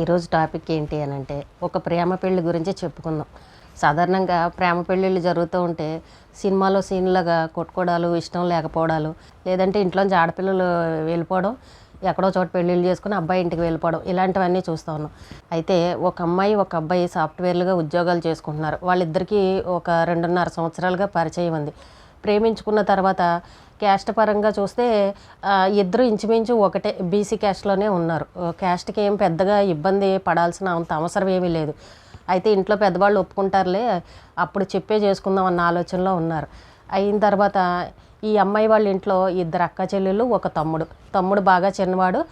ఈరోజు టాపిక్ ఏంటి అని అంటే ఒక ప్రేమ పెళ్లి గురించి చెప్పుకుందాం. సాధారణంగా ప్రేమ పెళ్ళిళ్ళు జరుగుతూ ఉంటే సినిమాలో సీన్లుగా కొట్టుకోవడాలు, ఇష్టం లేకపోవడాలు, లేదంటే ఇంట్లోంచి ఆడపిల్లలు వెళ్ళిపోవడం, ఎక్కడో చోట పెళ్ళిళ్ళు చేసుకుని అబ్బాయి ఇంటికి వెళ్ళిపోవడం, ఇలాంటివన్నీ చూస్తూ ఉన్నాం. అయితే ఒక అమ్మాయి ఒక అబ్బాయి సాఫ్ట్వేర్లుగా ఉద్యోగాలు చేసుకుంటున్నారు. వాళ్ళిద్దరికీ ఒక 2.5 సంవత్సరాలుగా పరిచయం ఉంది. ప్రేమించుకున్న తర్వాత క్యాస్ట్ పరంగా చూస్తే ఇద్దరు ఇంచుమించు ఒకటే బీసీ క్యాస్ట్లోనే ఉన్నారు. క్యాస్ట్కి ఏం పెద్దగా ఇబ్బంది పడాల్సిన అంత అవసరం ఏమీ లేదు. అయితే ఇంట్లో పెద్దవాళ్ళు ఒప్పుకుంటారులే, అప్పుడు చెప్పే చేసుకుందాం అన్న ఆలోచనలో ఉన్నారు. అయిన తర్వాత ఈ అమ్మాయి వాళ్ళ ఇంట్లో 2 అక్క చెల్లెళ్ళు, ఒక తమ్ముడు బాగా చిన్నవాడు.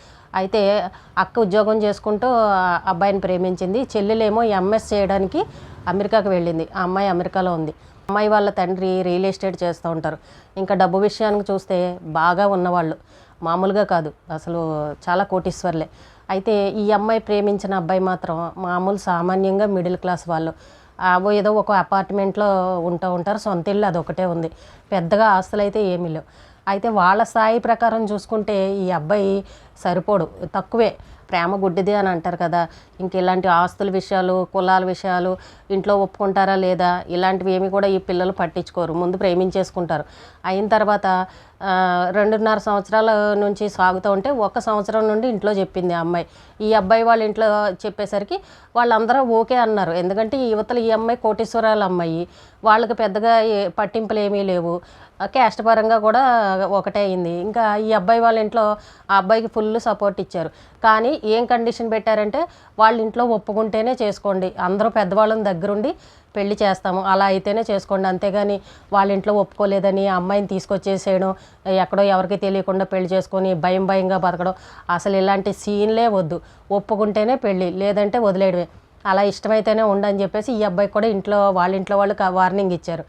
అయితే అక్క ఉద్యోగం చేసుకుంటూ అబ్బాయిని ప్రేమించింది. చెల్లెలేమో ఎంఎస్ చేయడానికి అమెరికాకు వెళ్ళింది. ఆ అమ్మాయి అమెరికాలో ఉంది. అమ్మాయి వాళ్ళ తండ్రి రియల్ ఎస్టేట్ చేస్తూ ఉంటారు. ఇంకా డబ్బు విషయానికి చూస్తే బాగా ఉన్నవాళ్ళు, మామూలుగా కాదు, అసలు చాలా కోటీశ్వర్లే. అయితే ఈ అమ్మాయి ప్రేమించిన అబ్బాయి మాత్రం మామూలు సామాన్యంగా మిడిల్ క్లాస్ వాళ్ళు. ఏదో ఒక అపార్ట్మెంట్లో ఉంటారు, సొంత ఇల్లు అదొకటే ఉంది, పెద్దగా ఆస్తులు అయితే ఏమీ లేవు. అయితే వాళ్ళ స్థాయి ప్రకారం చూసుకుంటే ఈ అబ్బాయి సరిపోడు, తక్కువే. ప్రేమ గుడ్డిది అని అంటారు కదా, ఇంక ఇలాంటి ఆస్తుల విషయాలు, కులాల విషయాలు, ఇంట్లో ఒప్పుకుంటారా లేదా, ఇలాంటివి ఏమి కూడా ఈ పిల్లలు పట్టించుకోరు. ముందు ప్రేమించేసుకుంటారు. అయిన తర్వాత 2.5 సంవత్సరాల నుంచి సాగుతూ ఉంటే 1 సంవత్సరం నుండి ఇంట్లో చెప్పింది ఆ అమ్మాయి. ఈ అబ్బాయి వాళ్ళ ఇంట్లో చెప్పేసరికి వాళ్ళందరూ ఓకే అన్నారు. ఎందుకంటే ఈ అమ్మాయి కోటీశ్వరాల అమ్మాయి, వాళ్ళకి పెద్దగా పట్టింపులు ఏమీ లేవు. క్యాస్ట్ పరంగా కూడా ఒకటే అయింది. ఇంకా ఈ అబ్బాయి వాళ్ళ ఇంట్లో ఆ అబ్బాయికి ఫుల్ సపోర్ట్ ఇచ్చారు. కానీ ఏం కండిషన్ పెట్టారంటే వాళ్ళ ఇంట్లో ఒప్పుకుంటేనే చేసుకోండి, అందరూ పెద్దవాళ్ళని దగ్గరుండి పెళ్లి చేస్తాము, అలా అయితేనే చేసుకోండి, అంతేగాని వాళ్ళ ఇంట్లో ఒప్పుకోలేదని అమ్మాయిని తీసుకొచ్చేసేయడం, ఎక్కడో ఎవరికి తెలియకుండా పెళ్లి చేసుకొని భయంగా బతకడం, అసలు ఇలాంటి సీన్లే వద్దు. ఒప్పుకుంటేనే పెళ్ళి, లేదంటే వదిలేయడమే. అలా ఇష్టమైతేనే ఉండని చెప్పేసి ఈ అబ్బాయికి కూడా వాళ్ళ ఇంట్లో వాళ్ళు వార్నింగ్ ఇచ్చారు.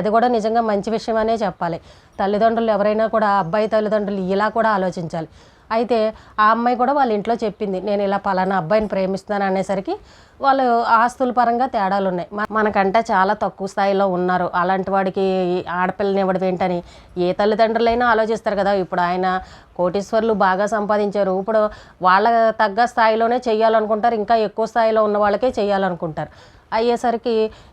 అది కూడా నిజంగా మంచి విషయం అనే చెప్పాలి. తల్లిదండ్రులు ఎవరైనా కూడా అబ్బాయి తల్లిదండ్రులు ఇలా కూడా ఆలోచించాలి. అయితే ఆ అమ్మాయి కూడా వాళ్ళ ఇంట్లో చెప్పింది, నేను ఇలా పలానా అబ్బాయిని ప్రేమిస్తున్నాను అనేసరికి వాళ్ళు ఆస్తుల పరంగా తేడాలు ఉన్నాయి. మనకంటే చాలా తక్కువ స్థాయిలో ఉన్నారు, అలాంటి వాడికి ఆడపిల్లని ఇవ్వడం ఏంటని ఏ తల్లిదండ్రులైనా ఆలోచిస్తారు కదా. ఇప్పుడు ఆయన కోటీశ్వర్లు బాగా సంపాదించారు, ఇప్పుడు వాళ్ళ తగ్గ స్థాయిలోనే చెయ్యాలనుకుంటారు, ఇంకా ఎక్కువ స్థాయిలో ఉన్న వాళ్ళకే చెయ్యాలనుకుంటారు. అయ్యేసరికి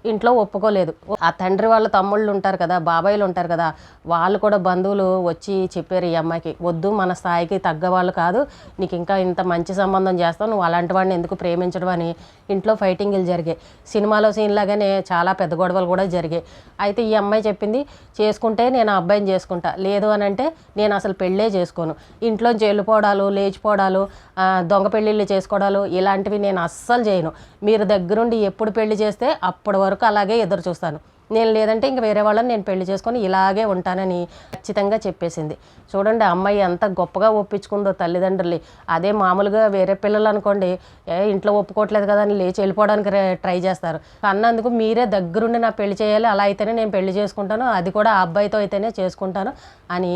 ఇంట్లో ఒప్పుకోలేదు. ఆ తండ్రి వాళ్ళ తమ్ముళ్ళు ఉంటారు కదా, బాబాయిలు ఉంటారు కదా, వాళ్ళు కూడా బంధువులు వచ్చి చెప్పారు ఈ అమ్మాయికి, వద్దు, మన స్థాయికి తగ్గ వాళ్ళు కాదు, నీకు ఇంకా ఇంత మంచి సంబంధం చేస్తావు, నువ్వు అలాంటి వాడిని ఎందుకు ప్రేమించడం అని ఇంట్లో ఫైటింగ్లు జరిగాయి. సినిమాలో సీన్ లాగానే చాలా పెద్ద గొడవలు కూడా జరిగాయి. అయితే ఈ అమ్మాయి చెప్పింది, చేసుకుంటే నేను ఆ అబ్బాయిని చేసుకుంటా, లేదు అని అంటే నేను అసలు పెళ్ళే చేసుకోను, ఇంట్లోంచి వెళ్ళిపోవడాలు, లేచిపోవడాలు, దొంగ పెళ్ళిళ్ళు చేసుకోవడాలు, ఇలాంటివి నేను అస్సలు చేయను, మీరు దగ్గరుండి ఎప్పుడు పెళ్లి చేస్తే అప్పటి వరకు అలాగే ఎదురు చూస్తాను, నేను లేదంటే ఇంక వేరే వాళ్ళని నేను పెళ్లి చేసుకొని ఇలాగే ఉంటానని ఖచ్చితంగా చెప్పేసింది. చూడండి అమ్మాయి ఎంత గొప్పగా ఒప్పించుకుందో తల్లిదండ్రులు. అదే మామూలుగా వేరే పిల్లలు అనుకోండి, ఇంట్లో ఒప్పుకోవట్లేదు కదా అని లేచి వెళ్ళిపోవడానికి ట్రై చేస్తారు. అన్నందుకు మీరే దగ్గరుండి నా పెళ్లి చేయాలి, అలా అయితేనే నేను పెళ్లి చేసుకుంటాను, అది కూడా ఆ అబ్బాయితో అయితేనే చేసుకుంటాను అని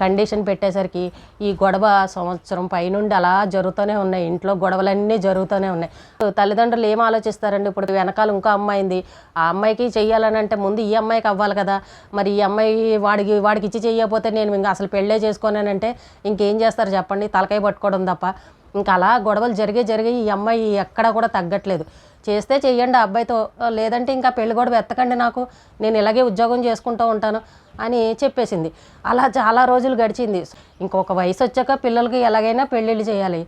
కండిషన్ పెట్టేసరికి ఈ గొడవ సంవత్సరం పైనుండి అలా జరుగుతూనే ఉన్నాయి. ఇంట్లో గొడవలన్నీ జరుగుతూనే ఉన్నాయి. తల్లిదండ్రులు ఏం ఆలోచిస్తారండి, ఇప్పుడు వెనకాల ఇంకో అమ్మాయింది, ఆ అమ్మాయికి చెయ్యాలని అంటే ముందు ఈ అమ్మాయికి అవ్వాలి కదా. మరి ఈ అమ్మాయి వాడికి ఇచ్చి చెయ్యకపోతే నేను ఇంకా అసలు పెళ్ళే చేసుకోనంటే ఇంకేం చేస్తారు చెప్పండి, తలకాయ పట్టుకోవడం తప్ప. ఇంకా అలా గొడవలు జరిగే ఈ అమ్మాయి ఎక్కడా కూడా తగ్గట్లేదు. చేస్తే చెయ్యండి ఆ అబ్బాయితో, లేదంటే ఇంకా పెళ్లి గొడవ ఎత్తకండి, నాకు నేను ఇలాగే ఉద్యోగం చేసుకుంటూ ఉంటాను అని చెప్పేసింది. అలా చాలా రోజులు గడిచింది. ఇంకొక వయసు వచ్చాక పిల్లలకి ఎలాగైనా పెళ్ళిళ్ళు చేయాలి.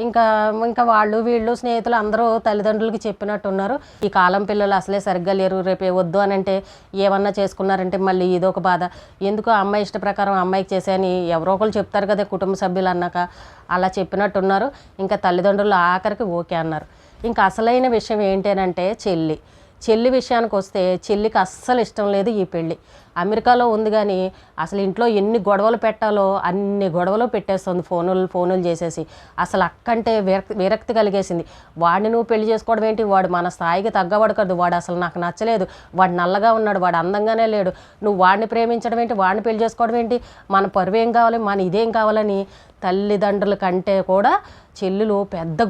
ఇంకా వాళ్ళు వీళ్ళు స్నేహితులు అందరూ తల్లిదండ్రులకి చెప్పినట్టున్నారు, ఈ కాలం పిల్లలు అసలే సరిగ్గా లేరు, రేపే వద్దు అని అంటే ఏమన్నా చేసుకున్నారంటే మళ్ళీ ఇదొక బాధ, ఎందుకు అమ్మాయి ఇష్ట ప్రకారం అమ్మాయికి చేసేయని ఎవరో ఒకరు చెప్తారు కదా కుటుంబ సభ్యులు అన్నాక, అలా చెప్పినట్టున్నారు. ఇంకా తల్లిదండ్రులు ఆఖరికి ఓకే అన్నారు. ఇంకా అసలైన విషయం ఏంటంటే చెల్లి విషయానికి వస్తే చెల్లికి అస్సలు ఇష్టం లేదు ఈ పెళ్ళి. అమెరికాలో ఉంది కానీ అసలు ఇంట్లో ఎన్ని గొడవలు పెట్టాలో అన్ని గొడవలు పెట్టేస్తుంది, ఫోనులు చేసేసి. అసలు అక్కంటే విరక్తి కలిగేసింది. వాడిని నువ్వు పెళ్లి చేసుకోవడం ఏంటి, వాడు మన స్థాయికి తగ్గవాడు కాదు, వాడు అసలు నాకు నచ్చలేదు, వాడు నల్లగా ఉన్నాడు, వాడు అందంగానే లేడు, నువ్వు వాడిని ప్రేమించడం ఏంటి, వాడిని పెళ్లి చేసుకోవడం ఏంటి, మన పరువేం కావాలి, మన ఇదేం కావాలని తల్లిదండ్రుల కంటే కూడా చెల్లెలు పెద్ద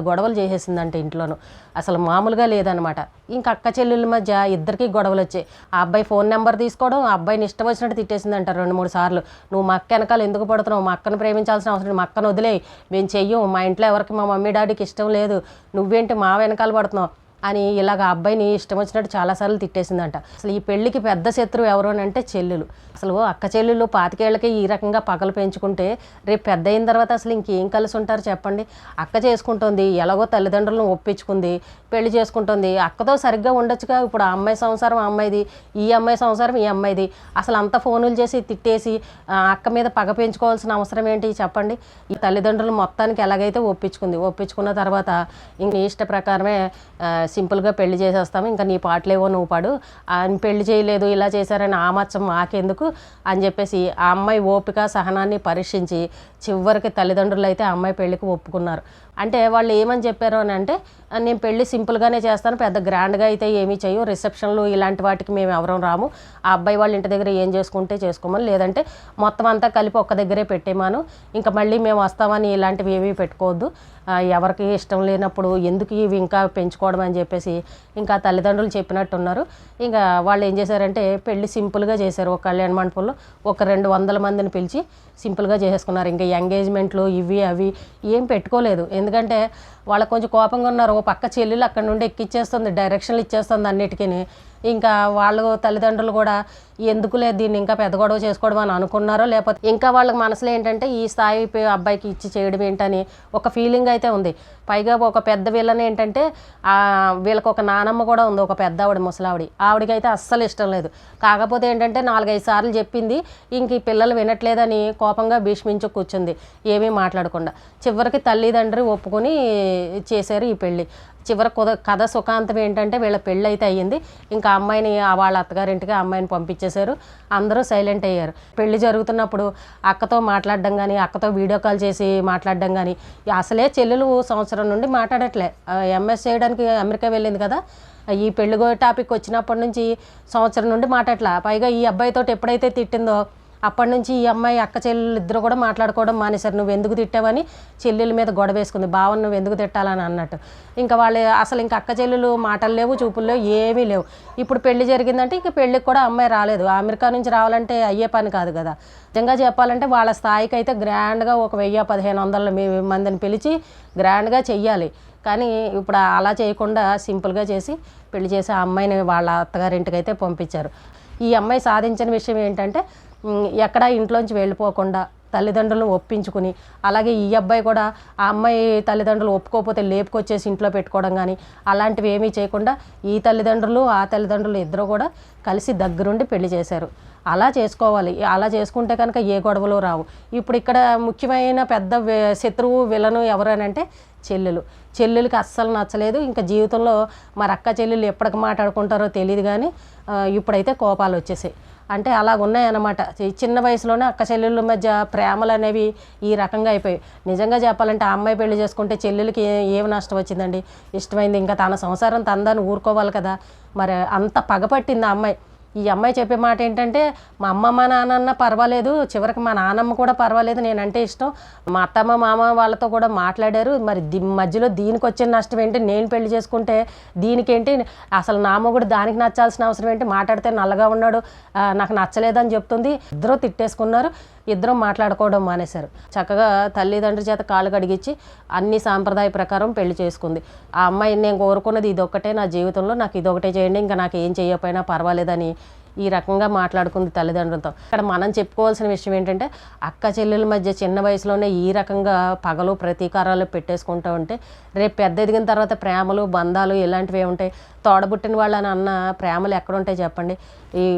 గొడవలు చేసేసిందంటే ఇంట్లోనూ, అసలు మామూలుగా లేదనమాట. ఇంక అక్క చెల్లెళ్ళ మధ్య ఇద్దరికీ గొడవలు వచ్చాయి. ఆ అబ్బాయి ఫోన్ నెంబర్ తీసుకోవడం, ఆ అబ్బాయిని ఇష్టం వచ్చినట్టు తిట్టేసిందంట 2-3 సార్లు. నువ్వు మా అక్క వెనకాల ఎందుకు పడుతున్నావు, మా అక్కను ప్రేమించాల్సిన అవసరం, మా అక్కను వదిలేయి, మేము చెయ్యం, మా ఇంట్లో ఎవరికి మా మమ్మీ డాడీకి ఇష్టం లేదు, నువ్వేంటి మా వెనకాల పడుతున్నావు అని ఇలాగ అబ్బాయిని ఇష్టం వచ్చినట్టు చాలాసార్లు తిట్టేసిందంట. అసలు ఈ పెళ్ళికి పెద్ద శత్రువు ఎవరు అని అంటే చెల్లెలు. అసలు అక్క చెల్లెలు 25 ఏళ్ళకి ఈ రకంగా పగలు పెంచుకుంటే రేపు పెద్ద అయిన తర్వాత అసలు ఇంకేం కలిసి ఉంటారు చెప్పండి. అక్క చేసుకుంటుంది, ఎలాగో తల్లిదండ్రులను ఒప్పించుకుంది, పెళ్లి చేసుకుంటుంది, అక్కతో సరిగ్గా ఉండొచ్చుగా. ఇప్పుడు ఆ అమ్మాయి సంసారం ఆ అమ్మాయిది, ఈ అమ్మాయి సంసారం ఈ అమ్మాయిది. అసలు అంత ఫోనులు చేసి తిట్టేసి అక్క మీద పగ పెంచుకోవాల్సిన అవసరం ఏంటి చెప్పండి. ఈ తల్లిదండ్రులు మొత్తానికి ఎలాగైతే ఒప్పించుకున్న తర్వాత ఇంక ఇష్ట ప్రకారమే సింపుల్గా పెళ్లి చేసేస్తాము, ఇంకా నీ పాటలేవో నువ్వు పాడు, పెళ్లి చేయలేదు ఇలా చేశారని ఆ మచ్చం మాకెందుకు అని చెప్పేసి ఆ అమ్మాయి ఓపిక సహనాన్ని పరీక్షించి చివరికి తల్లిదండ్రులు అయితే ఆ అమ్మాయి పెళ్ళికి ఒప్పుకున్నారు. అంటే వాళ్ళు ఏమని చెప్పారు అని అంటే, నేను పెళ్ళి సింపుల్గానే చేస్తాను, పెద్ద గ్రాండ్గా అయితే ఏమీ చెయ్యం, రిసెప్షన్లు ఇలాంటి వాటికి మేము ఎవరం రాము, ఆ అబ్బాయి వాళ్ళ ఇంటి దగ్గర ఏం చేసుకుంటే చేసుకోమని, లేదంటే మొత్తం అంతా కలిపి ఒక్క దగ్గరే పెట్టేమాను, ఇంకా మళ్ళీ మేము వస్తామని ఇలాంటివి ఏమీ పెట్టుకోవద్దు, ఎవరికి ఇష్టం లేనప్పుడు ఎందుకు ఇవి ఇంకా పెంచుకోవడం అని చెప్పేసి ఇంకా తల్లిదండ్రులు చెప్పినట్టున్నారు. ఇంకా వాళ్ళు ఏం చేశారంటే పెళ్ళి సింపుల్గా చేశారు. ఒక కళ్యాణ మండపంలో ఒక 200 మందిని పిలిచి సింపుల్గా చేసేసుకున్నారు. ఇంకా ఎంగేజ్మెంట్లు ఇవి అవి ఏం పెట్టుకోలేదు. ఎందుకంటే వాళ్ళకు కొంచెం కోపంగా ఉన్నారు. ఓ పక్క చెల్లెలు అక్కడ నుండి ఎక్కిచ్చేస్తుంది, డైరెక్షన్లు ఇచ్చేస్తుంది అన్నిటికీ. ఇంకా వాళ్ళు తల్లిదండ్రులు కూడా ఎందుకులే దీన్ని ఇంకా పెద్ద గొడవ చేసుకోవడం అని అనుకున్నారో, లేకపోతే ఇంకా వాళ్ళకి మనసులో ఏంటంటే ఈ స్థాయి అబ్బాయికి ఇచ్చి చేయడం ఏంటని ఒక ఫీలింగ్ అయితే ఉంది. పైగా ఒక పెద్ద వీళ్ళని ఏంటంటే వీళ్ళకి ఒక నానమ్మ కూడా ఉంది, ఒక పెద్ద ఆవిడ, ముసలావిడి. ఆవిడకైతే అస్సలు ఇష్టం లేదు. కాకపోతే ఏంటంటే 4-5 సార్లు చెప్పింది, ఇంక ఈ పిల్లలు వినట్లేదని కోపంగా భీష్మించు కూర్చుంది, ఏమీ మాట్లాడకుండా. చివరికి తల్లిదండ్రి ఒప్పుకొని చేశారు ఈ పెళ్ళి. చివరి కథ సుఖాంతం ఏంటంటే వీళ్ళ పెళ్ళి అయితే అయ్యింది. ఇంకా అమ్మాయిని వాళ్ళ అత్తగారింటికి అమ్మాయిని పంపించేశారు. అందరూ సైలెంట్ అయ్యారు. పెళ్లి జరుగుతున్నప్పుడు అక్కతో మాట్లాడడం కానీ, అక్కతో వీడియో కాల్ చేసి మాట్లాడడం కానీ, అసలే చెల్లెలు సంవత్సరం నుండి మాట్లాడట్లే. ఎంఎస్ చేయడానికి అమెరికా వెళ్ళింది కదా, ఈ పెళ్లి టాపిక్ వచ్చినప్పటి నుంచి సంవత్సరం నుండి మాట్లాడట్లా. పైగా ఈ అబ్బాయితో ఎప్పుడైతే తిట్టిందో అప్పటి నుంచి ఈ అమ్మాయి అక్క చెల్లెలు ఇద్దరు కూడా మాట్లాడుకోవడం మానేశారు. నువ్వు ఎందుకు తిట్టావని చెల్లెల మీద గొడవ వేసుకుంది, బావని నువ్వు ఎందుకు తిట్టాలని అన్నట్టు. ఇంకా వాళ్ళు అసలు ఇంకా అక్క చెల్లెలు మాటలు లేవు, చూపులు లేవు, ఏమీ లేవు. ఇప్పుడు పెళ్లి జరిగిందంటే ఇంక పెళ్ళికి కూడా అమ్మాయి రాలేదు. అమెరికా నుంచి రావాలంటే అయ్యే పని కాదు కదా. నిజంగా చెప్పాలంటే వాళ్ళ స్థాయికి అయితే గ్రాండ్గా ఒక 1000-1500 మందిని పిలిచి గ్రాండ్గా చెయ్యాలి. కానీ ఇప్పుడు అలా చేయకుండా సింపుల్గా చేసి పెళ్లి చేసి ఆ అమ్మాయిని వాళ్ళ అత్తగారింటికి అయితే పంపించారు. ఈ అమ్మాయి సాధించిన విషయం ఏంటంటే ఎక్కడా ఇంట్లోంచి వెళ్ళిపోకుండా తల్లిదండ్రులను ఒప్పించుకుని, అలాగే ఈ అబ్బాయి కూడా ఆ అమ్మాయి తల్లిదండ్రులు ఒప్పుకోకపోతే లేపుకొచ్చేసి ఇంట్లో పెట్టుకోవడం కానీ అలాంటివి ఏమీ చేయకుండా ఈ తల్లిదండ్రులు ఆ తల్లిదండ్రులు ఇద్దరు కూడా కలిసి దగ్గరుండి పెళ్లి చేశారు. అలా చేసుకోవాలి. అలా చేసుకుంటే కనుక ఏ గొడవలు రావు. ఇప్పుడు ఇక్కడ ముఖ్యమైన పెద్ద శత్రువు విలను ఎవరనంటే చెల్లెలకి అస్సలు నచ్చలేదు. ఇంకా జీవితంలో మరి అక్క చెల్లెలు ఎప్పటికి మాట్లాడుకుంటారో తెలియదు, కానీ ఇప్పుడైతే కోపాలు వచ్చేసాయి. అంటే అలా ఉన్నాయన్నమాట. చిన్న వయసులోనే అక్క చెల్లెళ్ళ మధ్య ప్రేమలు అనేవి ఈ రకంగా అయిపోయాయి. నిజంగా చెప్పాలంటే ఆ అమ్మాయి పెళ్లి చేసుకుంటే చెల్లెలకి ఏమి నష్టం వచ్చిందండి? ఇష్టమైంది, ఇంకా తన సంసారం తందాన్ని ఊరుకోవాలి కదా. మరి అంత పగపట్టింది ఆ అమ్మాయి. ఈ అమ్మాయి చెప్పే మాట ఏంటంటే, మా అమ్మ మా నాన్న పర్వాలేదు, చివరికి మా నాన్నమ్మ కూడా పర్వాలేదు, నేనంటే ఇష్టం, మా అత్తమ్మ మామ వాళ్ళతో కూడా మాట్లాడారు, మరి మధ్యలో దీనికి వచ్చిన నష్టం ఏంటి? నేను పెళ్లి చేసుకుంటే దీనికేంటి? అసలు నా మొగుడు దానికి నచ్చాల్సిన అవసరం ఏంటి? మాట్లాడితే నల్లగా ఉన్నాడు, నాకు నచ్చలేదని చెప్తుంది. ఇద్దరూ తిట్టేసుకున్నారు, ఇద్దరం మాట్లాడుకోవడం మానేశారు. చక్కగా తల్లిదండ్రి చేత కాళ్ళు కడిగించి అన్ని సాంప్రదాయ ప్రకారం పెళ్లి చేసుకుంది. ఆ అమ్మాయి నేను కోరుకున్నది ఇదొక్కటే నా జీవితంలో, నాకు ఇదొకటే చేయండి, ఇంకా నాకు ఏం చేయకపోయినా పర్వాలేదని ఈ రకంగా మాట్లాడుకుంది తల్లిదండ్రులతో. ఇక్కడ మనం చెప్పుకోవాల్సిన విషయం ఏంటంటే, అక్క చెల్లెల మధ్య చిన్న వయసులోనే ఈ రకంగా పగలు ప్రతీకారాలు పెట్టేసుకుంటూ ఉంటే రేపు పెద్ద ఎదిగిన తర్వాత ప్రేమలు బంధాలు ఇలాంటివి ఉంటాయి. తోడబుట్టిన వాళ్ళని అన్న ప్రేమలు ఎక్కడుంటాయి చెప్పండి.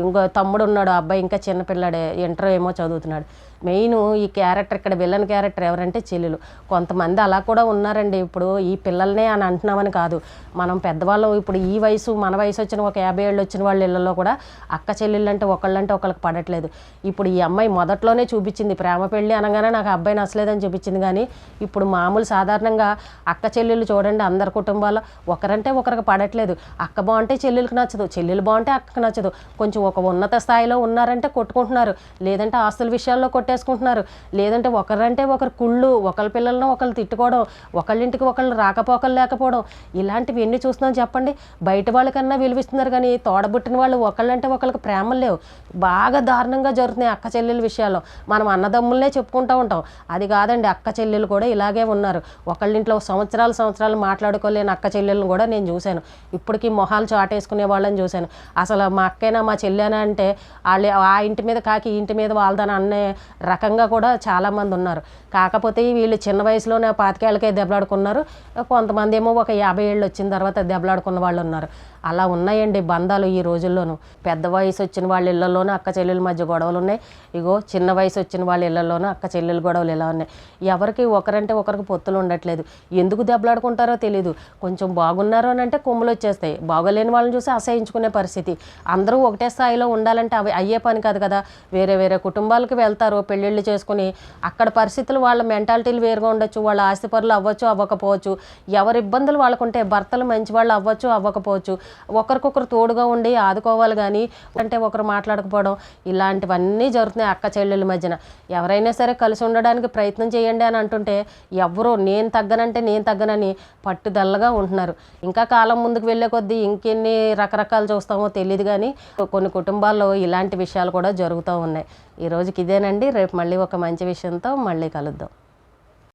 ఇంకో తమ్ముడు ఉన్నాడు, అబ్బాయి ఇంకా చిన్నపిల్లాడే, ఇంటర్ ఏమో చదువుతున్నాడు. మెయిన్ ఈ క్యారెక్టర్, ఇక్కడ విలన్ క్యారెక్టర్ ఎవరంటే చెల్లెలు. కొంతమంది అలా కూడా ఉన్నారండి. ఇప్పుడు ఈ పిల్లల్నే అని అంటున్నామని కాదు, మనం పెద్దవాళ్ళు ఇప్పుడు ఈ వయసు మన వయసు వచ్చిన ఒక 50 ఏళ్ళు వచ్చిన వాళ్ళ ఇళ్ళల్లో కూడా అక్క చెల్లెళ్ళు అంటే ఒకళ్ళంటే ఒకళ్ళకి పడట్లేదు. ఇప్పుడు ఈ అమ్మాయి మొదట్లోనే చూపించింది, ప్రేమ పెళ్ళి అనగానే నాకు అబ్బాయి నచ్చలేదని చూపించింది. కానీ ఇప్పుడు మామూలు సాధారణంగా అక్క చెల్లెళ్ళు చూడండి, అందరి కుటుంబాల్లో ఒకరంటే ఒకరికి పడట్లేదు. అక్క బాగుంటే చెల్లెలకు నచ్చదు, చెల్లెలు బాగుంటే అక్కకు నచ్చదు. కొంచెం ఒక ఉన్నత స్థాయిలో ఉన్నారంటే కొట్టుకుంటున్నారు, లేదంటే ఆస్తుల విషయాల్లో కొట్టే పెట్టేసుకుంటున్నారు. లేదంటే ఒకరంటే ఒకరు కుళ్ళు, ఒకళ్ళ పిల్లలను ఒకళ్ళు తిట్టుకోవడం, ఒకళ్ళింటికి ఒకళ్ళు రాకపోకలు లేకపోవడం, ఇలాంటివి ఎన్ని చూస్తున్నాం చెప్పండి. బయట వాళ్ళకన్నా విలువిస్తున్నారు కానీ తోడబుట్టిన వాళ్ళు ఒకళ్ళంటే ఒకళ్ళకి ప్రేమలు లేవు. బాగా దారుణంగా జరుగుతున్నాయి అక్క చెల్లెల విషయాల్లో. మనం అన్నదమ్ములనే చెప్పుకుంటూ ఉంటాం, అది కాదండి, అక్క చెల్లెలు కూడా ఇలాగే ఉన్నారు. ఒకళ్ళింట్లో సంవత్సరాలు మాట్లాడుకోలేని అక్క చెల్లెలను కూడా నేను చూశాను. ఇప్పటికీ మొహాలు చాటేసుకునే వాళ్ళని చూశాను. అసలు మా అక్కైనా మా చెల్లెనా అంటే వాళ్ళు ఆ ఇంటి మీద కాకి ఈ ఇంటి మీద వాళ్ళదని అనే రకంగా కూడా చాలామంది ఉన్నారు. కాకపోతే వీళ్ళు చిన్న వయసులోనే 25 ఏళ్ళకే దెబ్బలాడుకున్నారు. కొంతమంది ఏమో ఒక 50 ఏళ్ళు వచ్చిన తర్వాత దెబ్బలాడుకున్న వాళ్ళు ఉన్నారు. అలా ఉన్నాయండి బంధాలు ఈ రోజుల్లోనూ. పెద్ద వయసు వచ్చిన వాళ్ళ ఇళ్లలోనూ అక్క చెల్లెల మధ్య గొడవలు ఉన్నాయి. ఇగో చిన్న వయసు వచ్చిన వాళ్ళ ఇళ్లలోనూ అక్క చెల్లెల గొడవలు ఇలా ఉన్నాయి. ఎవరికి ఒకరంటే ఒకరికి పొత్తులు ఉండట్లేదు. ఎందుకు దెబ్బలాడుకుంటారో తెలీదు. కొంచెం బాగున్నారు అని అంటే కొమ్ములు వచ్చేస్తాయి, బాగోలేని వాళ్ళని చూసి అసహించుకునే పరిస్థితి. అందరూ ఒకటే స్థాయిలో ఉండాలంటే అవి అయ్యే పని కాదు కదా. వేరే వేరే కుటుంబాలకు వెళ్తారు, పెళ్ళిళ్ళు చేసుకుని అక్కడ పరిస్థితులు వాళ్ళ మెంటాలిటీలు వేరుగా ఉండొచ్చు, వాళ్ళ ఆస్తిపరులు అవ్వచ్చు అవ్వకపోవచ్చు, ఎవరి ఇబ్బందులు వాళ్ళకుంటే భర్తలు మంచి వాళ్ళు అవ్వచ్చు అవ్వకపోవచ్చు. ఒకరికొకరు తోడుగా ఉండి ఆదుకోవాలి కానీ అంటే ఒకరు మాట్లాడకపోవడం ఇలాంటివన్నీ జరుగుతున్నాయి అక్క చెల్లెల మధ్యన. ఎవరైనా సరే కలిసి ఉండడానికి ప్రయత్నం చేయండి అని అంటుంటే ఎవరో నేను తగ్గనని పట్టుదలగా ఉంటున్నారు. ఇంకా కాలం ముందుకు వెళ్ళే కొద్దీ ఇంకెన్ని రకరకాలు చూస్తామో తెలియదు కానీ కొన్ని కుటుంబాల్లో ఇలాంటి విషయాలు కూడా జరుగుతూ ఉన్నాయి. ఈ రోజుకి ఇదేనండి. రేపు మళ్ళీ ఒక మంచి విషయంతో మళ్ళీ కలుద్దాం.